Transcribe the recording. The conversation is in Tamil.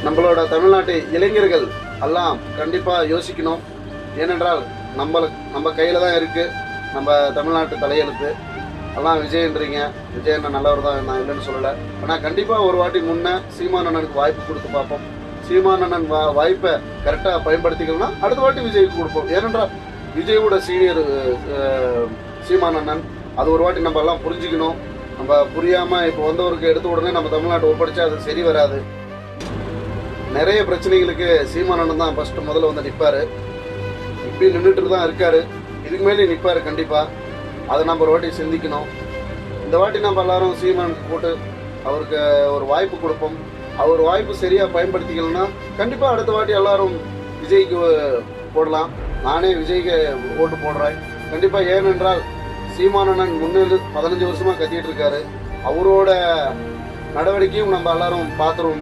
நம்மளோட தமிழ்நாட்டு இளைஞர்கள் எல்லாம் கண்டிப்பாக யோசிக்கணும். ஏனென்றால் நம்ம கையில் தான் இருக்குது நம்ம தமிழ்நாட்டு தலையெழுத்து. எல்லாம் விஜயன்றீங்க, விஜய் அண்ணன் நல்லவர் தான், நான் இல்லைன்னு சொல்லலை. ஆனால் கண்டிப்பாக ஒரு வாட்டி முன்னே சீமான் அண்ணனுக்கு வாய்ப்பு கொடுத்து பார்ப்போம். சீமான் அண்ணன் வாய்ப்பை கரெக்டாக பயன்படுத்திக்கணும்னா அடுத்த வாட்டி விஜய்க்கு கொடுப்போம். ஏனென்றால் விஜயோட சீனியர் சீமான் அண்ணன், அது ஒரு வாட்டி நம்ம எல்லாம் புரிஞ்சுக்கணும். நம்ம புரியாமல் இப்போ வந்தவருக்கு எடுத்த உடனே நம்ம தமிழ்நாட்டை ஒப்படைச்சா அது சரி வராது. நிறைய பிரச்சனைகளுக்கு சீமான் அண்ணன் தான் ஃபஸ்ட்டு முதல்ல வந்து நிற்பார். இப்பயும் நின்றுட்டு தான் இருக்காரு, இதுக்கு மேலே நிற்பார் கண்டிப்பாக. அதை நம்ம ஒரு வாட்டி சிந்திக்கணும். இந்த வாட்டி நம்ம எல்லாரும் சீமானுக்கு போட்டு அவருக்கு ஒரு வாய்ப்பு கொடுப்போம். அவர் வாய்ப்பு சரியாக பயன்படுத்திக்கலன்னா கண்டிப்பாக அடுத்த வாட்டி எல்லாரும் விஜய்க்கு போடலாம். நானே விஜய்க்கு ஓட்டு போடுறேன் கண்டிப்பாக. ஏனென்றால் சீமானண்ணன் 15 வருஷமாக கத்திட்டு இருக்காரு. அவரோட நடவடிக்கையும் நம்ம எல்லாரும் பார்த்துருவோம்.